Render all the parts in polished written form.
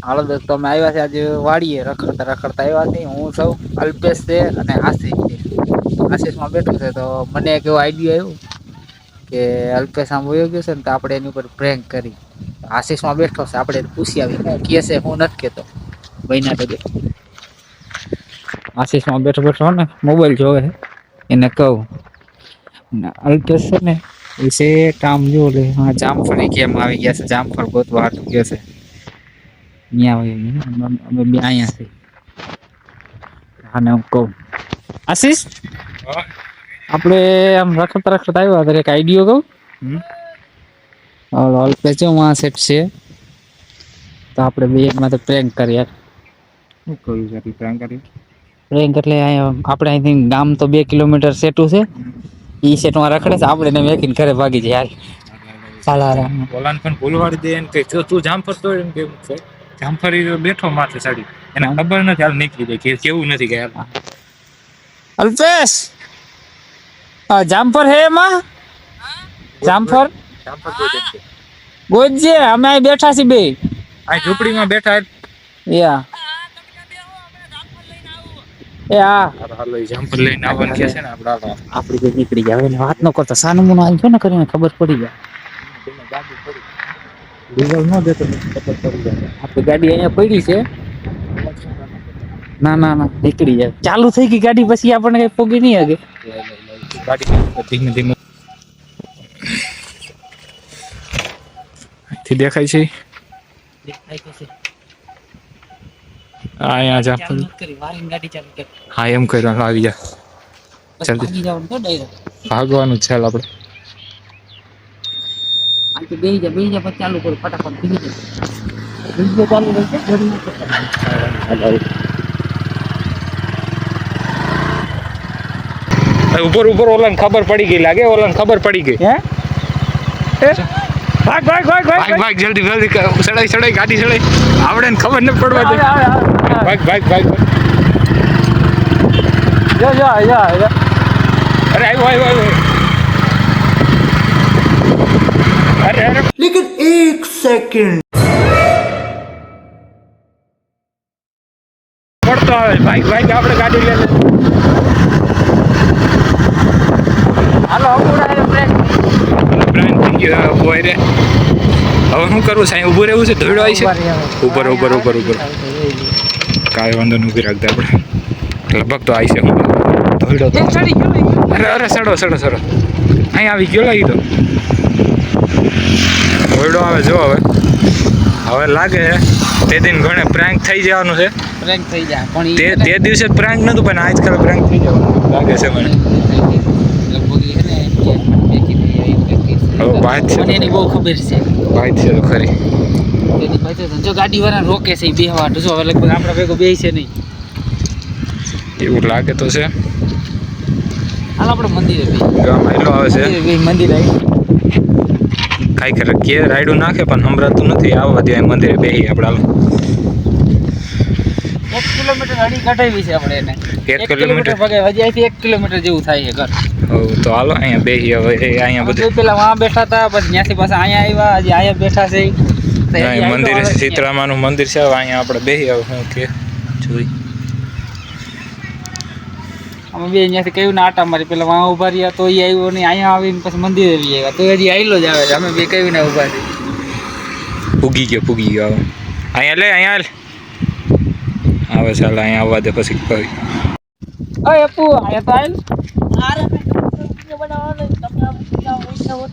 હાલો દોસ્તો અમે આવ્યા છે આજે વાડીએ રખડતા રખડતા આવ્યા છે. હું સૌ અલ્પેશ છે અને આશિષ છે. આશિષમાં બેઠો છે તો મને એક એવો આઈડિયા આવ્યો કે અલ્પેશ આમ વયો ગયો છે ને તો આપણે એની ઉપર પ્રેન્ક કરી. આશિષમાં બેઠો છે આપણે પૂછી આવી હું કે છે હું નથી કેતો મહિના તો આશિષમાં બેઠો બેઠો ને મોબાઈલ જોવે એને કહું અલ્પેશ છે ને વિશે કામ જો લે હા જામફળ કેમ આવી ગયા છે જામફળ ગોતવા હાટુ ગયો છે. અમે બે અહીંયા છે. હા હું કહું આશિષ આપણે આમ રખડતા રખડતા આવ્યા ત્યારે એક આઈડિયો કહું. અલ્પેશ જો માં સેટ છે તો આપણે બે એકમાં તો પ્રેન્ક કરીએ. શું કહ્યું છે પ્રેન્ક કરી? પ્રેન્ક એટલે આપણે અહીંથી ગામ તો 2 કિલોમીટર સેટું છે. ઈ સેટમાં રખડે છે આપણે એને મેકીને ઘરે ભાગી જાય. હાલ ચાલ ઓલાન પણ ભૂલવાડી દે ને કે તું જામફળ તોડ એમ કેમ છે. જામફળી બેઠો માથે ચડી એને ખબર નથી હાલ નીકળી જાય કેવું નથી કે હાલ અલ્પેશ જામફળ હે એમાં જામફળ ગોજે અમે અહીં બેઠા છીએ બે આ ઝૂંપડીમાં બેઠા યા એ હા હાલો જામફળ લઈને આવવાનું કે છે ને આપડી કોઈ નીકળી જાય એને વાત ન કરતો સાનું મુનું આવી છે ને કરીને ખબર પડી જાય. ગૂગલ ન દેતો ખબર પડી જાય. આપણી ગાડી અહીંયા પડી છે. ના ના ના નીકળી જાય ચાલુ થઈ ગઈ ગાડી પછી આપણને કઈ પોગી નહીં હગે. ગાડી ધીમે ધીમે થી દેખાય છે. અહીંયા જા હા એમ કર્યું આવી જા જલ્દી ભાગવાનું છે આપણે બેહી જા પછી ચાલુ કરું ફટાફટ વિડિયો ચાલુ રહેશે. ઉપર ઉપર ઓલાને ખબર પડી ગઈ લાગે ઓલાને ખબર પડી ગઈ હે ભાગ ભાગ ભાગ ભાગ ભાગ જલ્દી જલ્દી ચડાઈ ચડાઈ ગાડી ચડાઈ આવડે ને ખબર ન પડવા દે ભાગ ભાગ ભાગ જો જો જો અરે આવ્યો આવ્યો આવ્યો અરે અરે लेकिन एक सेकंड પડતો આવે ભાઈ ભાઈ આપણે ગાડી લે હાલો ઉડાય બ્રેક બ્રેન થઈ ગયો બોય રે હવે શું કરવું સાહેબ ઊભું રહેવું છે ધોડો આવી છે ઉપર ઉપર ઉપર ઉપર કાંઈ વાંધો નહીં ઊભી રાખતા આપણે લગભગ તો આવી છે ધોડો તો અરે અરે સડો સડો સડો અહીં આવી ગયો લાગી તો ધોડો આવે જો હવે લાગે તે દિન ઘણે પ્રાંક થઈ જવાનું છે. પ્રેન્ક થઈ જાય પણ તે દિવસે પ્રાંક નતું પણ આજકાલ પ્રાંક થઈ જવાનું લાગે છે મને. હવે વાત છે એની બહુ ખબર છે વાત છે તો ખરી એની પાસે જો ગાડી વાળા રોકે છે બેહવા જો હવે લગભગ આપણા ભેગો બેહી છે નહીં એવું લાગે તો છે. હાલ આપણે મંદિરે ગામ આયલો આવે છે મંદિર આવી કાંઈ કરે કે રાયડું નાખે પણ સંભળાતું નથી આવવા દે મંદિરે બેસી આપણે હાલો 1 કિલોમીટર અડી કઢાવી છે આપણે એને 1 કિલોમીટર ભાગે હજી અહીંથી 1 કિલોમીટર જેવું થાય છે ઘર. હવે તો હાલો અહીંયા બેસી હવે અહીંયા બધું પેલા વાં બેઠા હતા પછી ત્યાંથી પાછા અહીંયા આવ્યા હજી અહીંયા બેઠા છે મંદિર સીતરામાનું મંદિર છે હવે અહીંયા આપણે બેસી હવે શું કે જોઈ અમે બે અહીંયાથી કહ્યું ને આટા મારી પેલા વાં ઉભા રહ્યા તો એ આવ્યો નહીં અહીંયા આવીને પછી મંદિરે આવી આવ્યા તો હજી આવેલો જ આવે છે અમે બે કહ્યું ને ઉભા છે પૂગી ગયો હવે અહીંયા લે અહીંયા આવે ચાલ અહીંયા આવવા દે પછી કહી ઓય અપુ અહીંયા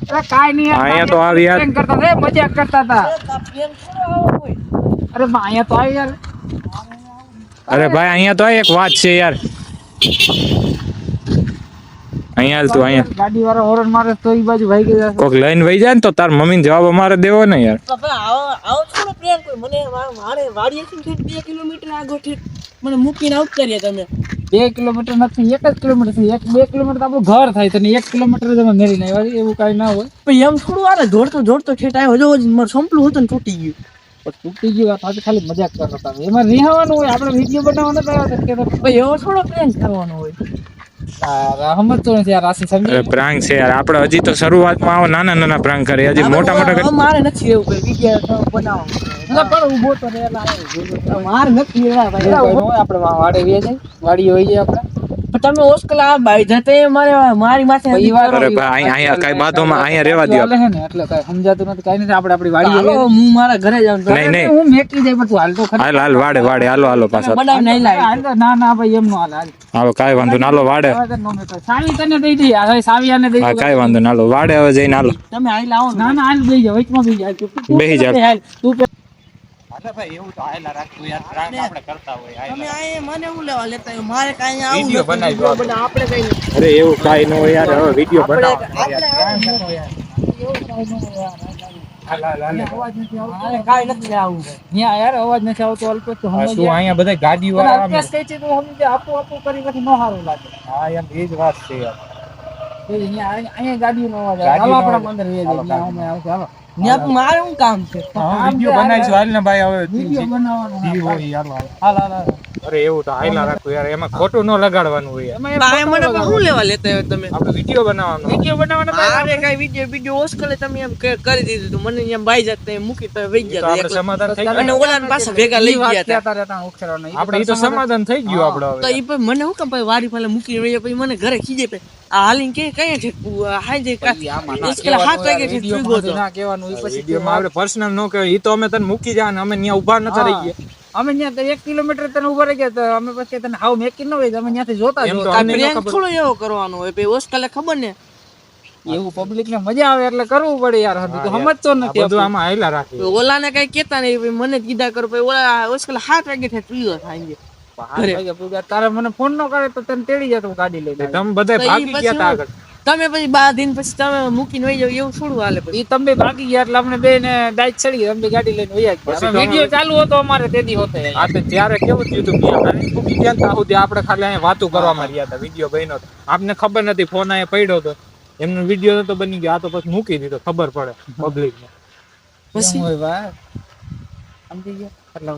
તો કાઈ નહીં અહીંયા તો આવી યાર કરતા હતા મજાક કરતા હતા અરે અહીંયા તો આવી યાર અરે ભાઈ અહીંયા તો એક વાત છે યાર અહીંયા તું અહીંયા ગાડી વાળા હોરન મારે તો ઈ બાજુ ભાઈ ગયા કોક લઈને વહી જાય ને તો તાર મમ્મીને જવાબ અમારે દેવો ને યાર આવો થોડો પ્રેમ કોઈ મને મારે વાડીએથી 2 કિલોમીટર આગળ મને મૂકીને આઉટ કરીએ તમે 2 કિલોમીટર નથી 1 જ કિલોમીટર છે 2 કિલોમીટર તો આપણું ઘર થાય તો 1 કિલોમીટર તમે મેળીને આવ્યા એવું કાંઈ ના હોય પણ એમ થોડું આને દોડતો ઠેઠ આવ્યો જો મારું સંપલું હતું ને તૂટી ગયું પણ તૂટી ગયું આ ખાલી મજાક કરતા હતા એમાં રિહાવાનું હોય આપણે વિડીયો બનાવવાનો તો ભાઈ એવો થોડો પ્રેમ કરવાનો હોય સમજતો નથી યાર આશી સમજે અરે પ્રાંક છે યાર, આપણે હજી તો શરૂઆતમાં આવો નાના નાના પ્રાંક કરે, હજી મોટા મોટા હવે મારે નથી એવું કઈ વિડીયો બનાવો પણ ઊભો તો રહેલા મારે નથી રહેલા ભાઈ આપણે વાડે વીએ જાય વાડી હોય જાય આપણે પણ તમે ઓસ્કલા આ બાઈ જતે મારી માથે ભાઈ વાત અરે ભાઈ અહીંયા કઈ બાધોમાં અહીંયા રહેવા દો. હાલે છે ને એટલે કઈ સમજાતું નથી કઈ નથી આપણે આપણી વાડી હાલો, હું મારા ઘરે જાઉં નહીં નહીં, હું મેકી જાય પણ તું હાલ તો ખરી હાલ હાલ વાડે વાડે, હાલો હાલો પાછા. બનાવી નહીં લાવી હાલ તો ના ના ભાઈ એમ નો હાલ હાલ હાલો કાંઈ વાંધો ના, હાલો વાડે. હવે તો નો મેકો. સાવી તને દઈ દઈ હવે સાવી આને દઈ હા દઉં. કાંઈ વાંધો ના, હાલો વાડે હવે જઈને હાલો તમે આઈ લાવો ને. ના ના હાલ દઈ જા વચમાં દઈ જા તું બેહી જા. હાલ તું ભાઈ એવું તો હાયલા રાખતું યાર, પ્રાંક આપણે કરતા હોય. તમે આઈ મને હું લેવા લેતા હોય? મારે કાંઈ આવું વિડીયો નથી. બનાવી દો વિડીયો આપણે કઈ નથી. અરે એવું કાંઈ ન હોય યાર, હવે વિડીયો બનાવો. અવાજ નથી આવતો મારે કાંઈ નથી આવું. ન્યા યાર અવાજ નથી આવતો અલ્પેશ તો શું સમજ અહીંયા બધા ગાડીઓ પણ વાળા અલ્પેશ કહે છે તો સમજે આપો આપો કરી પછી નો સારું લાગે હા એમ એ જ વાત છે યાર. એ અહીંયા ગાડીનો અવાજ આવે હાલો આપણા અંદર વે જાય ન્યા અમે આવશે હાલો ત્યાં મારે શું કામ છે? વિડીયો બનાવીશું હાલ ને ભાઈ, હવે વિડિયો બનાવવાનો જી હોય યાર. હાલ હાલ હાલ અરે એવું તો હાયલા રાખવું યાર, એમાં ખોટું ન લગાડવાનું હોય યાર. એમાં ભાઈ મને પણ શું લેવા લેતા હોય તમે? આપણે વિડીયો બનાવવાનો. વિડિયો બનાવવાનો મારે કાંઈ વિડીયો ઓસ્કલે તમે એમ કરી દીધું હતું. મને અહીંયા બાઈ જાત તમે મૂકી તમે વહી તો ગયા આપણે હતા. સમાધાન થઈ અને ગયું. ઓલાને પાછા ભેગા લઈ ગયા હતા. કહેતા રહેતા અક્ષરો નહીં આપણે ઈ તો સમાધાન થઈ ગયું આપણે તો હવે. ઈ પછી મને શું કામ ભાઈ વારી ફાલે મૂકી વહી ગયા? પછી મને ઘરે ખીજે પે આ હાલીને કે કયા છે હાઈ જાય ઓસ્કલે હાથ વાગે છે ચૂગો તો. ના કહેવાનું ઈ પછી વિડીયોમાં આપણે પર્સનલ ન કહેવાય, ઈ તો અમે તને મૂકી જાય ને અમે ત્યાં ઊભા નતા રહી ગયા. અમે ત્યાં 1 કિલોમીટર તને ઉભા રહી ગયા તો અમે પછી તને હાવ મેકી ન હોય અમે ત્યાંથી જોતા એમ જ તો હોતા. અમને ન પ્રેન્ક ખબર. થોડો એવો કરવાનો હોય પછી ઓસ્કલે ખબર ને એવું પબ્લિક ને મજા આવે એટલે કરવું પડે યાર હજુ તો સમજતો આ નથી બધું આમાં હાયલા રાખે. ઓલાને કઈ કેતા નહીં પછી મને જ કીધા કરો પછી ઓલા ઓસ્કલે હાથ વાગે છે ચૂગો થાય તારે મને ફોન ન કરે તો તને તેડી જતો ગાડી લઈને તમે બધા તો ઈ ભાગી ગયા તા આગળ. તમે પછી 12 દિન પછી તમે મૂકીને વહી જાવ એવું થોડું હાલે પછી. ઈ તમે ભાગી ગયા એટલે અમને બે ને ડાઈટ ચડી ગઈ અમે ગાડી લઈને વયા ગયા પછી તો વિડિયો ચાલુ હતો અમારે તેદી હોતે આ તો ત્યારે કેવું થયું હતું કે આપણે મૂકી ગયા ને ત્યાં સુધી આપણે ખાલી અહીંયા વાતો કરવામાં રહ્યા હતા, વિડીયો બન્યો હતો. આપને ખબર નથી, ફોન અહીંયા પડ્યો હતો, એમનો વિડીયો નતો બની ગયો, આ તો પછી મૂકી દીધો, ખબર પડે પબ્લિક ને. પછી હોય ભાઈ સમજી ગયા એટલે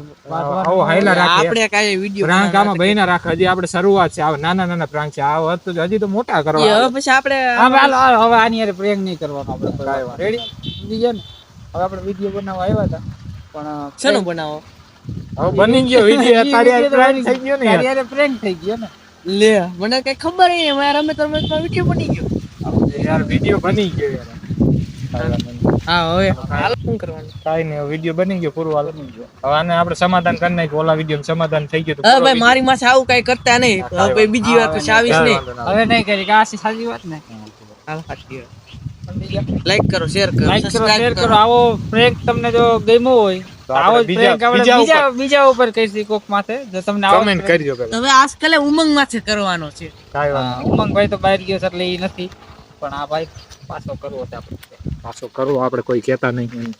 આવો હાયલા રાખે. આપણે કાંઈ વિડીયો પ્રાંક આમાં બહીના રાખે, હજી આપણે શરૂઆત છે, આ નાના નાના પ્રાંક છે, આ વસ્તુ હજી તો મોટા કરવા. હવે પછી આપણે હવે હાલો હવે આની હારે પ્રેંક નહીં કરવાનો આપણે રેડી સમજી ગયા ને હવે આપણે વિડિયો બનાવવા આવ્યા હતા પણ શેનો બનાવો હવે બની ગયો વિડીયો, તારી પ્રાંક થઈ ગયો ને યાર. તારી હારે પ્રેંક થઈ ગયો ને લે મને કઈ ખબર નહીં મારે રમે તમે વિડીયો બની ગયો યાર વિડીયો બની ગયો યાર. હા હવે હાલ શું કરવાનું કાંઈ નહીં, વિડીયો બની ગયો પૂરું હાલ. હવે આને આપણે સમાધાન કરી નાખ્યું, ઓલા વિડીયો સમાધાન થઈ ગયું. હવે ભાઈ મારી માથે આવું કઈ કરતા નહીં હવે ભાઈ બીજી વાર પછી આવીશ નહીં હવે નહીં કરી કે આ સાચી વાત ને હાલ સાચી વાત. સમજી ગયા લાઈક કરો શેર કરો લાઈક કરો subscribe શેર કરો આવો પ્રેન્ક તમને જો ગમ્યો હોય તો આવો જ બીજા- prank આપણે બીજા બીજા ઉપર કહીશું કોક માથે જો તમને આવો કમેન્ટ કરજો પેલા. હવે આજકાલે ઉમંગ માથે કરવાનો છે કાંઈ વાંધો નહીં. ઉમંગભાઈ તો બહાર ગયો છે એટલે એ નથી પણ આ ભાઈ પાછો કરવો છે આપણે પાછો કરવો આપણે કોઈ કહેતા નહીં.